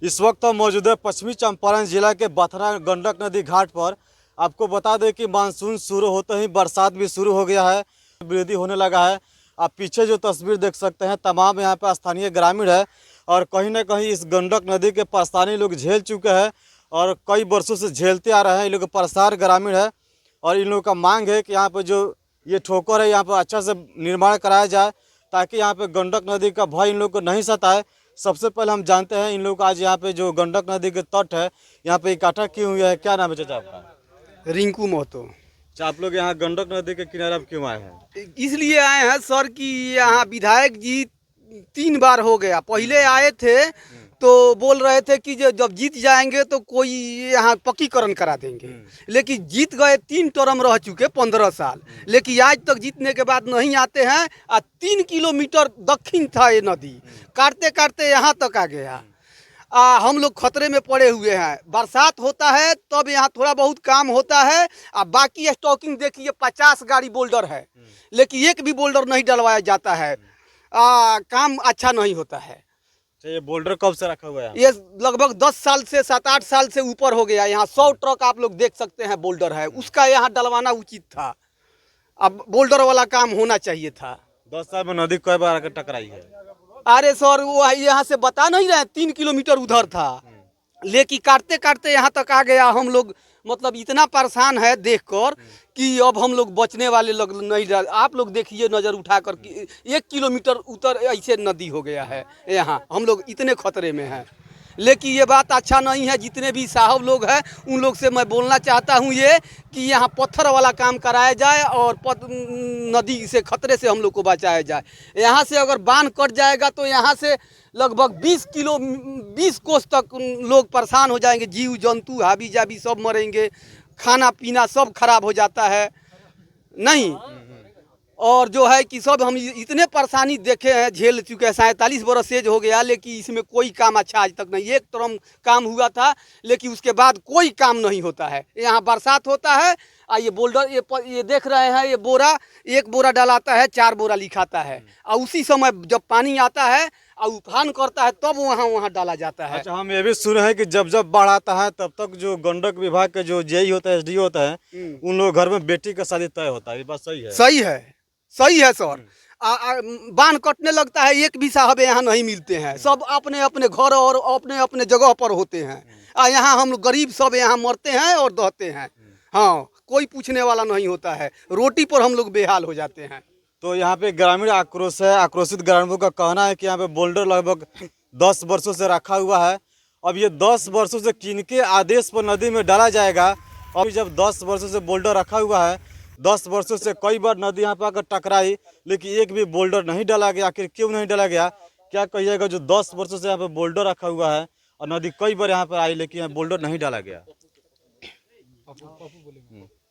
इस वक्त हम मौजूद है पश्चिमी चंपारण जिला के बथना गंडक नदी घाट पर। आपको बता दें कि मानसून शुरू होते ही बरसात भी शुरू हो गया है, वृद्धि होने लगा है। आप पीछे जो तस्वीर देख सकते हैं, तमाम यहाँ पे स्थानीय ग्रामीण है और कहीं ना कहीं इस गंडक नदी के परेशानी लोग झेल चुके हैं और कई वर्षों से झेलते आ रहे हैं। इन लोग परेशान ग्रामीण है और इन लोगों का मांग है कि यहाँ पर जो ये ठोकर है यहाँ पर अच्छा से निर्माण कराया जाए ताकि यहाँ पे गंडक नदी का भय इन लोग को नहीं सताए। सबसे पहले हम जानते हैं इन लोग आज यहाँ पे जो गंडक नदी के तट है यहाँ पे इकट्ठा क्यों हुआ है, क्या नाम है चाचा आपका? रिंकू महतो। अच्छा, आप लोग यहाँ गंडक नदी के किनारे अब क्यों आए हैं? इसलिए आए हैं सर कि यहाँ विधायक जी 3 बार हो गया। पहले आए थे तो बोल रहे थे कि जब जीत जाएंगे तो कोई यहाँ पक्कीकरण करा देंगे, लेकिन जीत गए। 3 टर्म रह चुके 15 साल, लेकिन आज तक जीतने के बाद नहीं आते हैं। 3 किलोमीटर दक्षिण था ये नदी, काटते काटते यहाँ तक आ गया। हम लोग खतरे में पड़े हुए हैं। बरसात होता है तब यहाँ थोड़ा बहुत काम होता है। बाकी स्टॉकिंग देखिए 50 गाड़ी बोल्डर है, लेकिन एक भी बोल्डर नहीं डलवाया जाता है। काम अच्छा नहीं होता है। ये बोल्डर कब से रखा हुआ है? ये लगभग 10 साल से 7-8 साल से ऊपर हो गया। यहाँ 100 ट्रक आप लोग देख सकते हैं बोल्डर है, उसका यहाँ डलवाना उचित था। अब बोल्डर वाला काम होना चाहिए था। 10 साल में नदी कई बार आकर टकराई है? अरे सर वो यहाँ से बता नहीं रहे, 3 किलोमीटर उधर था, लेकिन काटते काटते यहाँ तक आ गया। हम लोग मतलब इतना परेशान है देखकर कि अब हम लोग बचने वाले लग नहीं रह। आप लोग देखिए नज़र उठा कर कि 1 किलोमीटर उतर ऐसे नदी हो गया है। यहाँ हम लोग इतने खतरे में हैं, लेकिन ये बात अच्छा नहीं है। जितने भी साहब लोग हैं उन लोग से मैं बोलना चाहता हूँ ये कि यहाँ पत्थर वाला काम कराया जाए और नदी से खतरे से हम लोग को बचाया जाए। यहाँ से अगर बांध कट जाएगा तो यहाँ से लगभग 20 कोस तक लोग परेशान हो जाएंगे। जीव जंतु हाबी जाबी सब मरेंगे, खाना पीना सब खराब हो जाता है नहीं। और जो है कि सब हम इतने परेशानी देखे हैं, झेल चुके हैं। 47 बरस एज हो गया, लेकिन इसमें कोई काम अच्छा आज तक नहीं। एक टर्म काम हुआ था, लेकिन उसके बाद कोई काम नहीं होता है। यहाँ बरसात होता है, ये बोल्डर ये देख रहे हैं, ये बोरा 1 बोरा डलाता है, 4 बोरा लिखाता है। और उसी समय जब पानी आता है और उफान करता है तब वहाँ डाला जाता है। अच्छा, हम ये भी सुने हैं कि जब जब बाढ़ आता है तब तक जो गंडक विभाग के जो जेई होता है, एसडीओ होता है, उन लोग घर में बेटी का शादी तय होता है। ये बात सही है? सही है, सही है सर। बांध कटने लगता है, एक भी साहब यहाँ नहीं मिलते हैं। सब अपने अपने घर और अपने अपने जगह पर होते हैं। यहाँ हम गरीब सब यहाँ मरते हैं और दहते हैं। हाँ, कोई पूछने वाला नहीं होता है। रोटी पर हम लोग बेहाल हो जाते हैं। तो यहाँ पे ग्रामीण आक्रोश है। आक्रोशित ग्रामीणों का कहना है कि यहाँ पे बोल्डर लगभग 10 वर्षों से रखा हुआ है। अब ये 10 वर्षों से किनके आदेश पर नदी में डाला जाएगा? और जब 10 वर्षों से बोल्डर रखा हुआ है, 10 वर्षों से कई बार नदी यहाँ पर आकर टकराई, लेकिन एक भी बोल्डर नहीं डाला गया। आखिर क्यों नहीं डाला गया, क्या कहिएगा? जो 10 वर्षों से यहाँ पे बोल्डर रखा हुआ है और नदी कई बार यहाँ पर आई, लेकिन यहाँ बोल्डर नहीं डाला गया।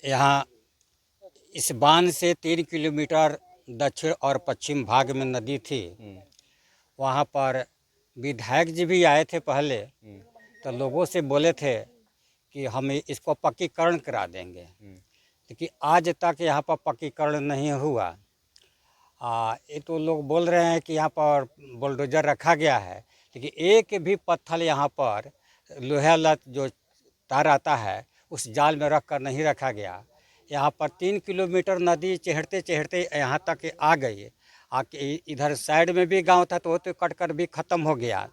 यहाँ इस बांध से 3 किलोमीटर दक्षिण और पश्चिम भाग में नदी थी। वहाँ पर विधायक जी भी आए थे पहले, तो लोगों से बोले थे कि हम इसको पक्कीकरण करा देंगे, लेकिन आज तक यहाँ पर पक्कीकरण नहीं हुआ। ये तो लोग बोल रहे हैं कि यहाँ पर बुलडोजर रखा गया है, लेकिन एक भी पत्थर यहाँ पर लोहा लत जो तार आता है उस जाल में रख कर नहीं रखा गया। यहाँ पर 3 किलोमीटर नदी चढ़ते चढ़ते यहाँ तक आ गई। आके इधर साइड में भी गांव था तो कट कर भी ख़त्म हो गया।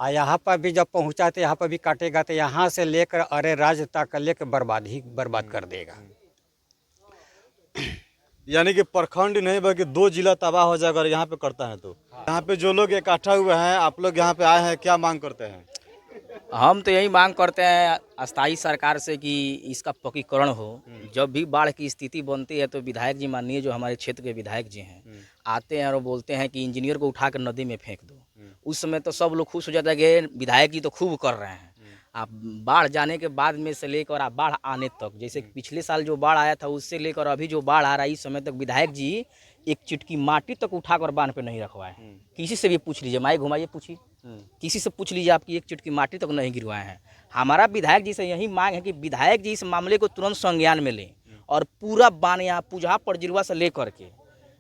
यहाँ पर भी जब पहुँचा तो यहाँ पर भी काटेगा तो यहाँ से लेकर अरे राज्य तक लेकर बर्बाद कर देगा। यानी कि प्रखंड नहीं बल्कि 2 जिला तबाह हो जाएगा यहाँ पे करता है। तो यहाँ पे जो लोग इकट्ठा हुए हैं, आप लोग यहाँ पे आए हैं, क्या मांग करते हैं? हम तो यही मांग करते हैं स्थायी सरकार से कि इसका पक्कीकरण हो। जब भी बाढ़ की स्थिति बनती है तो विधायक जी, माननीय जो हमारे क्षेत्र के विधायक जी हैं, आते हैं और बोलते हैं कि इंजीनियर को उठा कर नदी में फेंक दो। उस समय तो सब लोग खुश हो जाता है कि विधायक जी तो खूब कर रहे हैं। आप बाढ़ जाने के बाद में से लेकर आप बाढ़ आने तक, जैसे पिछले साल जो बाढ़ आया था उससे लेकर अभी जो बाढ़ आ रहा है, इस समय तक विधायक जी एक चिटकी माटी तक उठाकर बांध पे नहीं रखवाए हैं। किसी से भी पूछ लीजिए, माई घुमाइए पूछिए, किसी से पूछ लीजिए, आपकी एक चिटकी माटी तक नहीं गिरवाए हैं। हमारा विधायक जी से यही मांग है कि विधायक जी इस मामले को तुरंत संज्ञान में लें और पूरा बांध यहाँ पूजा परजिरवा से लेकर के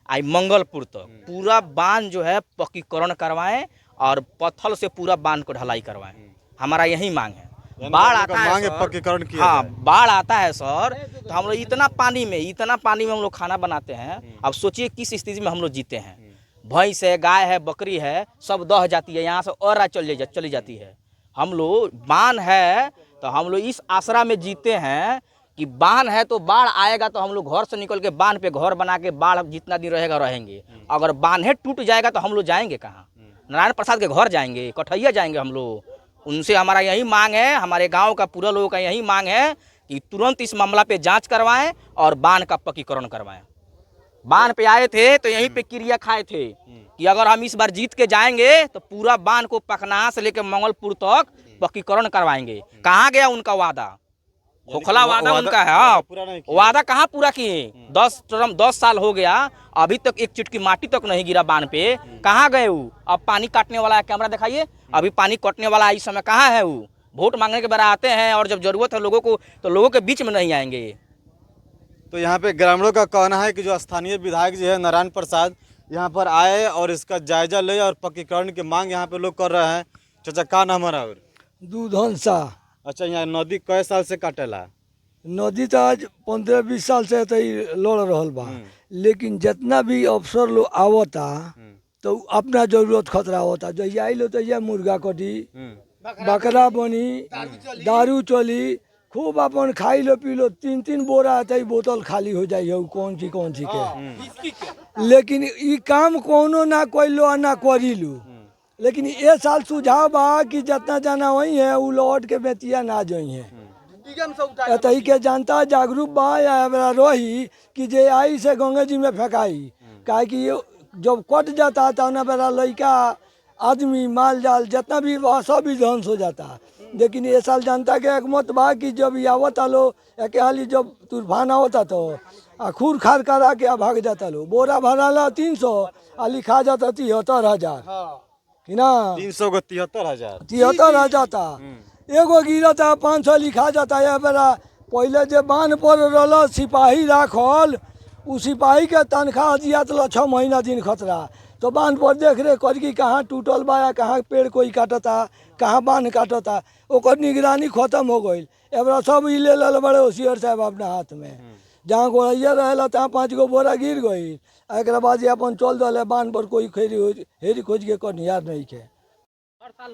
आई मंगलपुर तक पूरा बांध जो है पक्कीकरण करवाएं और पत्थर से पूरा बांध को ढलाई करवाएं। हमारा यही मांग है। यानी बाढ़ आप लोग का आता है मांग है सर, पक्कीकरण किया हाँ जाए। बाढ़ आता है सर, तो हम लोग इतना पानी में हम लोग खाना बनाते हैं। अब सोचिए किस स्थिति में हम लोग जीते हैं। भैंस है, गाय है, बकरी है, सब दह जाती है, यहाँ से और चली जाती है। हम लोग बांध है तो हम लोग इस आसरा में जीते हैं कि बांध है तो बाढ़ आएगा तो हम लोग घर से निकल के बांध पे घर बना के बाढ़ जितना दिन रहेगा रहेंगे। अगर बांधे टूट जाएगा तो हम लोग जाएंगे कहाँ? नारायण प्रसाद के घर जाएंगे, कठैया जाएंगे हम लोग। उनसे हमारा यही मांग है, हमारे गांव का पूरा लोगों का यही मांग है कि तुरंत इस मामला पे जांच करवाएं और बांध का पक्कीकरण करवाएं। बांध पे आए थे तो यहीं पे क्रिया खाए थे कि अगर हम इस बार जीत के जाएंगे तो पूरा बांध को पखना से लेकर मंगलपुर तक पक्कीकरण करवाएंगे। कहाँ गया उनका वादा? खोखला वादा उनका है। हाँ, पूरा नहीं किया। वादा कहाँ पूरा किए? 10 साल हो गया, अभी तक एक चुटकी माटी तक नहीं गिरा बांध पे। कहाँ गए वो? अब पानी काटने वाला है, कैमरा दिखाइए, अभी पानी काटने वाला है, इस समय कहाँ है वो? वोट मांगने के बाद आते हैं और जब जरूरत है लोगों को तो लोगों के बीच में नहीं आएंगे। तो यहाँ पे ग्रामीणों का कहना है कि जो स्थानीय विधायक जी है नारायण प्रसाद यहाँ पर आए और इसका जायजा ले और पक्कीकरण की मांग यहाँ पे लोग कर रहे हैं। चाचा का नाम है और? दूध हंसा। अच्छा, यहाँ नदी कई साल से काटेला? नदी तो आज 15-20 साल से तो लड़ रहल बा, लेकिन जितना भी अफसर लोग आवता तो अपना जरूरत खतरा होता। जो आइलो तो ये मुर्गा कटी, बकरा बनी, दारू चली, खूब अपन खाई लो पी लो, 3-3 बोरा आता ही बोतल खाली हो जाइए कौन सी के। लेकिन ई काम कोनो ना कोइलो ना करिलू। लेकिन ये साल सुझाव बा कि जितना जाना वही है वो लौट के बेतिया ना जाई है। एतही के जनता जागरूक बा या रही कि जे आई से गंगा जी में फेंकाई, काहे कि जब कट जाता था ना बेरा लड़का आदमी माल जाल जितना भी बा सब भी ध्वंस हो जाता। लेकिन ये साल जनता के एक मत बा कि जब आवता लो एक हाली जब तूफान आवता तो खूर खार करा के भाग जाता लो। बोरा भराला 300 आ लिखा जाता 73,000 कि ना 300 को 73,000। 73,000 था। एगो गिरा था 500 लिखा जाता है। बेरा पहले जे बांध पर रहा सिपाही राखल, उ सिपाही के तनख्वाह दिया तो 6 महीना दिन खतरा। तो बांध पर देख रेख कर कि कहाँ टूटल बा या कहाँ पेड़ कोई काटता, कहाँ बांध काटता, ओकर निगरानी खत्म हो गई। एबरा सब ई ले लल बड़े होशियार साहब अपना हाथ में। जहाँ गोरैया रहेला तहाँ 5 गो बोरा गिर गई। एक बाद अपन चल दल बांध पर कोई हेरी खोज के करनिहार नहीं के।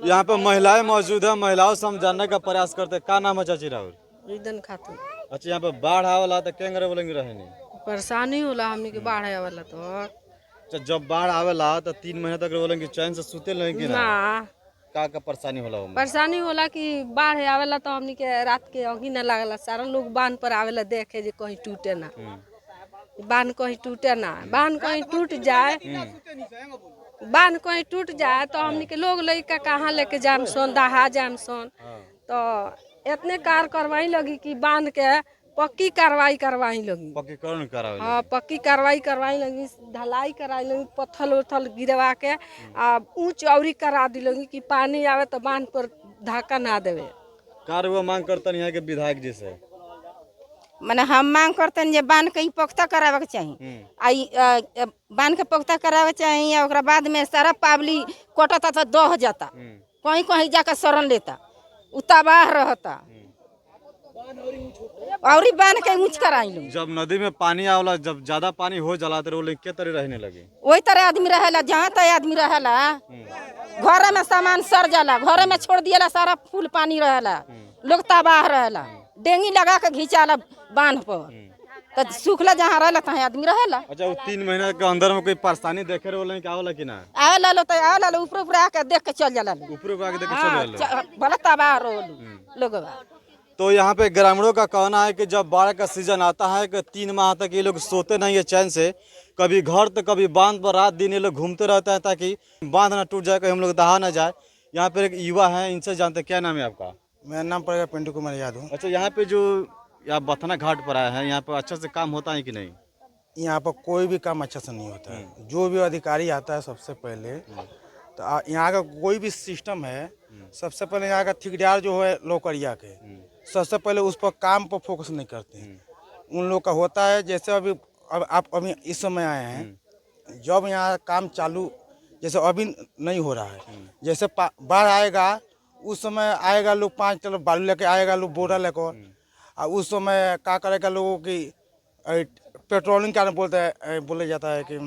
यहाँ पे महिलाएं मौजूद है, महिलाओं से हम जानने का प्रयास करते हैं। का नाम है चाची राहुल? रिदन खातून। अच्छा, यहाँ पे बाढ़ आवेला तो केंगरे बोलेंगे रहे नहीं? परेशानी होला हमनी के बाढ़ आवेला तो अच्छा, जब बाढ़ आवेला तो 3 महीने तक बोलेंगे चैन से सूते नहीं कि ना? ना का परेशानी होला उनमें? परेशानी होला कि बाढ़ आवेला तो हमनी के रात के अगी न लागला। सारा लोग बांध पर आवेला देखे जे कहीं टूटे ना, बांध कहीं टूटे ना। बांध कहीं टूट जाए, बांध कहीं टूट जाए तो हमनी के लोग लइका कहाँ लेके जाम सन, दहा जाम सन। तो इतने कार करवाई लगी कि बांध के पक्की कार्रवाई करवाई लगी। पक्कीकरण करावे? हाँ, पक्की कार्रवाई करवाई लगी, ढलाई कराई लगी, पत्थर उथल गिरवा के ऊंच औरी करा दी लगी कि पानी आवे तो बांध पर धक्का ना देवे। कार वो मांग करतन यहाँ के विधायक जी से? माने हम मांग करते हैं जे बांध के पुख्ता करावे के चाहिए। आई बांध के पुख्ता करावे चाहिए। ओकरा बाद में सारा पावली कटता था दह जाता, कहीं कहीं जाकर शरण लेता, उताबाह रहता और बांध के ऊंच कराई लो। जब नदी में पानी आवला, जब ज्यादा पानी हो जाला तो लोग के तरह रहने लगे? वही तरह आदमी रहेला, जहाँ तक आदमी रहेला। घर में सामान सर जाला, घर में छोड़ दिया सारा फूल पानी रहेला, लोग तबाह रहेला। डेंगी लगा के घिंचाला बांध पर तो सूखला जहाँ रहेला तहाँ आदमी रहेला। अच्छा, वो 3 महीने के अंदर में कोई परेशानी देखे रहे क्या होला कि ना? आवेला लो तो आवेला लो, ऊपर ऊपर आके देख के चल जाला लो। ऊपर आके देख के चल जाला भले तबाह रहो लोग। तो यहाँ पे ग्रामीणों का कहना है कि जब बाढ़ का सीजन आता है कि 3 माह तक ये लोग सोते नहीं है चैन से। कभी घर तो कभी बांध पर रात दिन ये लोग घूमते रहते हैं ताकि बांध ना टूट जाए, कहीं हम लोग दहा ना जाए। यहाँ पे एक युवा है, इनसे जानते हैं। क्या नाम है आपका? मेरा नाम पड़ेगा पिंटू कुमार यादव। अच्छा, यहाँ पे जो आप बथना घाट पर आए हैं, यहाँ पे अच्छा से काम होता है कि नहीं? यहाँ पर कोई भी काम अच्छा से नहीं होता है। जो भी अधिकारी आता है सबसे पहले तो यहाँ का कोई भी सिस्टम है, सबसे पहले यहाँ का ठेकेदार जो है लोकरिया के, सबसे पहले उस पर काम पर फोकस नहीं करते हैं। उन लोग का होता है जैसे अभी आप अभी इस समय आए हैं, जब यहाँ काम चालू जैसे अभी नहीं हो रहा है, जैसे बाढ़ आएगा उस समय आएगा लोग 5 टन बालू लेके आएगा लोग बोरा लेकर। और उस समय क्या करेगा लोगों की पेट्रोलिंग क्या बोलते हैं, बोले जाता है कि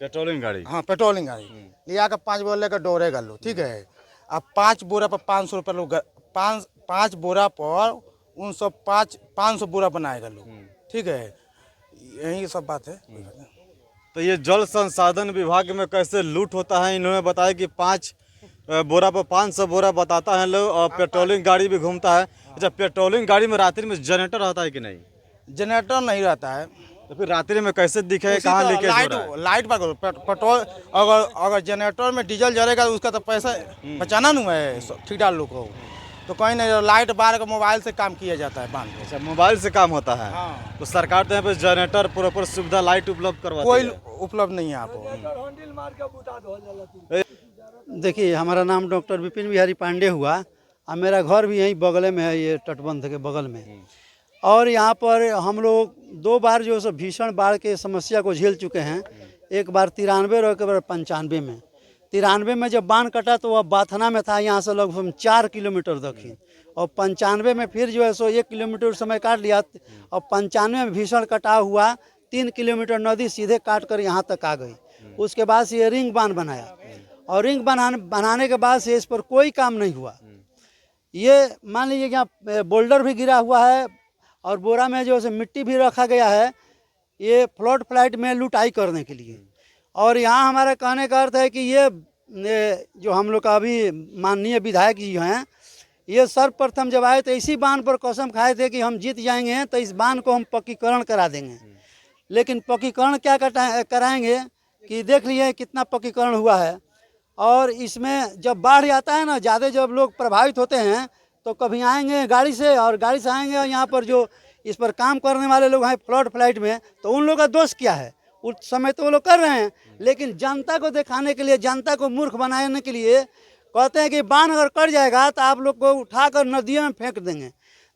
पेट्रोलिंग गाड़ी। हाँ पेट्रोलिंग गाड़ी ले आकर 5 बोरा लेकर दौड़ेगा लोग, ठीक है। अब 5 बोरा पर 500 रुपये लोग, 5 बोरा पर उन सब 500 बोरा बनाएगा लोग, ठीक है। यही सब बात है। तो ये जल संसाधन विभाग में कैसे लूट होता है, इन्होंने बताया कि 5 बोरा पर 500 बोरा बताता है लोग, और पेट्रोलिंग गाड़ी भी घूमता है। अच्छा, पेट्रोलिंग गाड़ी में रात्रि में जनरेटर रहता है कि नहीं? जनरेटर नहीं रहता है तो फिर रात्रि में कैसे दिखे, कहाँ लीकेज हो रहा है? लाइट पर पेट्रोल, अगर जनरेटर में डीजल जलेगा तो उसका तो पैसा बचाना नहीं है ठेकेदार लोग को। तो कहीं नहीं, लाइट बार का मोबाइल से काम किया जाता है बांध। अच्छा, मोबाइल से काम होता है। हाँ। तो सरकार तो यहाँ पे जनरेटर प्रॉपर सुविधा लाइट उपलब्ध करवाती कोई है। उपलब्ध नहीं है आपको। देखिए, हमारा नाम डॉक्टर विपिन बिहारी पांडे हुआ और मेरा घर भी यहीं बगल में है, ये तटबंध के बगल में। और यहाँ पर हम लोग 2 बार जो है भीषण बाढ़ के समस्या को झेल चुके हैं। एक बार 93 और एक बार 95 में। 93 में जब बांध कटा तो वह बाथना में था, यहाँ से लगभग 4 किलोमीटर दक्षिण। और 95 में फिर जो है 1 किलोमीटर समय काट लिया। और 95 में भीषण कटाव हुआ, 3 किलोमीटर नदी सीधे काट कर यहाँ तक आ गई। उसके बाद से ये रिंग बांध बनाया, और रिंग बनाने के बाद से इस पर कोई काम नहीं हुआ। ये मान लीजिए कि यहाँ बोल्डर भी गिरा हुआ है, और बोरा में जो है मिट्टी भी रखा गया है, ये फ्लड फ्लाइट में लुटाई करने के लिए। और यहाँ हमारा कहने का अर्थ है कि ये जो हम लोग का अभी माननीय विधायक जी हैं, ये सर्वप्रथम जब आए तो इसी बांध पर कसम खाए थे कि हम जीत जाएंगे तो इस बांध को हम पक्कीकरण करा देंगे। लेकिन पक्कीकरण क्या कराएंगे कि देख लिए कितना पक्कीकरण हुआ है। और इसमें जब बाढ़ आता है ना, ज़्यादा जब लोग प्रभावित होते हैं तो कभी आएंगे गाड़ी से, और गाड़ी से आएंगे, और यहाँ पर जो इस पर काम करने वाले लोग हैं फ्लड फ्लाइट में, तो उन लोगों का दोष क्या है? उस समय तो वो लोग कर रहे हैं, लेकिन जनता को दिखाने के लिए, जनता को मूर्ख बनाने के लिए कहते हैं कि बांध अगर कट जाएगा तो आप लोग को उठाकर नदियों में फेंक देंगे।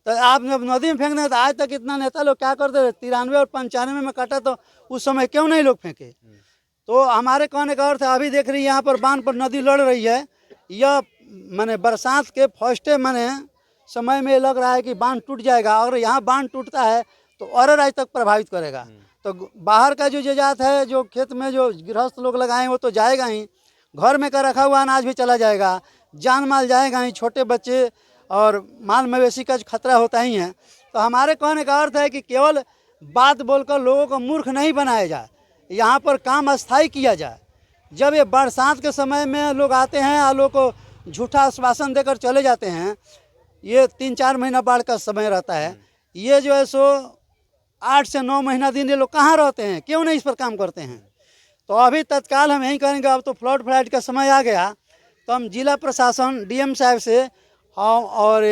तो आप जब नदी में फेंक देंगे तो आज तक इतना नेता लोग क्या करते थे? 93 और 95 में कटा तो उस समय क्यों नहीं लोग फेंके? तो हमारे कहने का अर्थ है, अभी देख रही है यहाँ पर बांध पर नदी लड़ रही है। यह माने बरसात के फर्स्ट माने समय में लग रहा है कि बांध टूट जाएगा। और यहाँ बांध टूटता है तो और राज्य तक प्रभावित करेगा। तो बाहर का जो जात है, जो खेत में जो गृहस्थ लोग लगाए वो तो जाएगा ही, घर में का रखा हुआ अनाज भी चला जाएगा, जान माल जाएगा ही, छोटे बच्चे और माल मवेशी का खतरा होता ही है। तो हमारे कहने का अर्थ है कि केवल बात बोलकर लोगों को मूर्ख नहीं बनाया जाए, यहाँ पर काम अस्थायी किया जाए। जब ये बरसात के समय में लोग आते हैं और लोग को झूठा आश्वासन देकर चले जाते हैं, ये 3-4 महीना बाढ़ का समय रहता है, ये जो है 8 से 9 महीना दिन ये लोग कहाँ रहते हैं? क्यों नहीं इस पर काम करते हैं? तो अभी तत्काल हम यही करेंगे। अब तो फ्लड फ्लाइट का समय आ गया, तो हम जिला प्रशासन डीएम साहब से और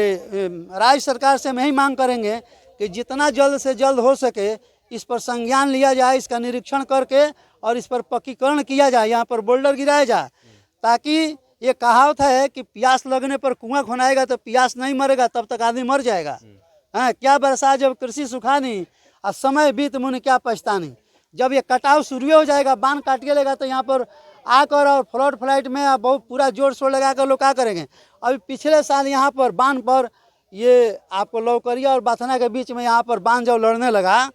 राज्य सरकार से हम यही मांग करेंगे कि जितना जल्द से जल्द हो सके इस पर संज्ञान लिया जाए, इसका निरीक्षण करके और इस पर पक्कीकरण किया जाए, यहाँ पर बोल्डर गिराया जाए, ताकि ये कहावत है कि प्यास लगने पर कुआं खुनाएगा तो प्यास नहीं मरेगा, तब तक आदमी मर जाएगा। हाँ, क्या बरसा जब कृषि सुखानी और समय बीत मुनि क्या पछतानी। जब ये कटाव शुरू हो जाएगा, बांध काट के लेगा, तो यहाँ पर आकर और फ्लड फ्लाइट में बहुत पूरा जोर शोर लगा कर लोग क्या करेंगे। अभी पिछले साल यहाँ पर बांध पर ये आपको लौकरिया और बाथना के बीच में यहाँ पर बांध जब लड़ने लगा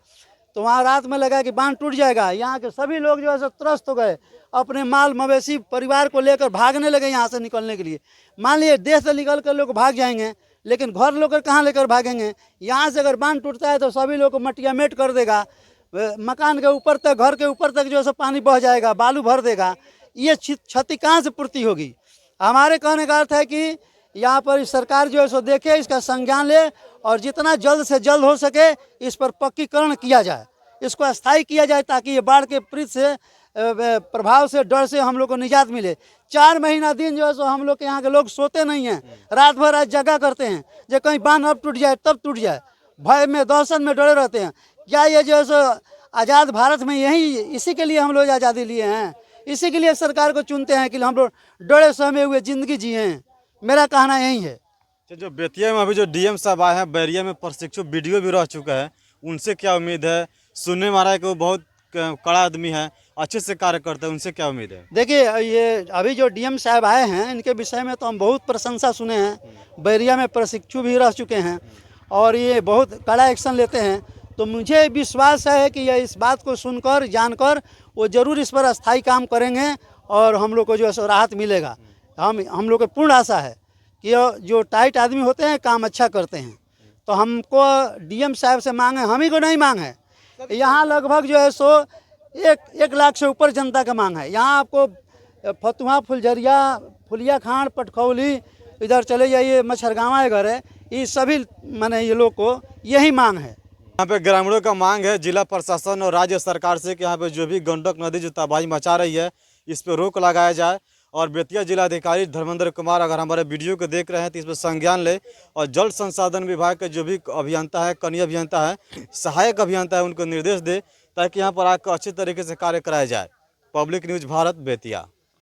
तो वहाँ रात में लगा कि बांध टूट जाएगा। यहाँ के सभी लोग जो है त्रस्त हो गए, अपने माल मवेशी परिवार को लेकर भागने लगे यहाँ से निकलने के लिए। मान लीजिए देश से निकल कर लोग भाग जाएंगे, लेकिन घर लोग कहाँ लेकर भागेंगे? यहाँ से अगर बांध टूटता है तो सभी लोग को मटिया मेट कर देगा, मकान के ऊपर तक, घर के ऊपर तक जो है पानी बह जाएगा, बालू भर देगा। ये क्षति कहाँ से पूर्ति होगी? हमारे कहने का अर्थ है कि यहाँ पर सरकार जो है सो देखे, इसका संज्ञान ले और जितना जल्द से जल्द हो सके इस पर पक्कीकरण किया जाए, इसको अस्थायी किया जाए, ताकि ये बाढ़ के पीड़ित से प्रभाव से, डर से हम लोग को निजात मिले। 4 महीना दिन जो है सो हम लोग के यहाँ के लोग सोते नहीं हैं, रात भर आज जगा करते हैं जो कहीं बांध अब टूट जाए तब टूट जाए, भय में दहशत में डरे रहते हैं। क्या ये जो है सो आज़ाद भारत में यही इसी के लिए हम लोग आज़ादी लिए हैं, इसी के लिए सरकार को चुनते हैं कि हम लोग डरे सहमे हुए ज़िंदगी जिए। मेरा कहना यही है। जो बेतिया में अभी जो डीएम साहब आए हैं, बैरिया में प्रशिक्षु वीडियो भी रह चुका है, उनसे क्या उम्मीद है? सुनने में आ रहा है कि वो बहुत कड़ा आदमी है, अच्छे से कार्य करते हैं, उनसे क्या उम्मीद है? देखिए ये अभी जो डीएम साहब आए हैं इनके विषय में तो हम बहुत प्रशंसा सुने हैं। बैरिया में प्रशिक्षु भी रह चुके हैं और ये बहुत कड़ा एक्शन लेते हैं। तो मुझे विश्वास है कि ये इस बात को सुनकर जानकर वो ज़रूर इस पर स्थायी काम करेंगे और हम लोग को जो है राहत मिलेगा। हम लोग को पूर्ण आशा है कि जो टाइट आदमी होते हैं काम अच्छा करते हैं। तो हमको डीएम साहब से मांग है, हम ही को नहीं मांग है, यहाँ लगभग जो है सो 1 लाख से ऊपर जनता का मांग है। यहाँ आपको फतुहा, फुलझरिया, फुलिया खान, पटखौली, इधर चले जाइए, मच्छरगाँव घर है, ये सभी माने ये लोग को यही मांग है। यहाँ पे ग्रामीणों का मांग है जिला प्रशासन और राज्य सरकार से कि यहाँ पे जो भी गंडक नदी जो तबाही मचा रही है इस पर रोक लगाया जाए। और बेतिया जिलाधिकारी धर्मेंद्र कुमार अगर हमारे वीडियो को देख रहे हैं तो इस पर संज्ञान ले और जल संसाधन विभाग के जो भी अभियंता है, कनीय अभियंता है, सहायक अभियंता है, उनको निर्देश दे ताकि यहाँ पर आकर अच्छे तरीके से कार्य कराया जाए। Public news Bharat, Bettiah.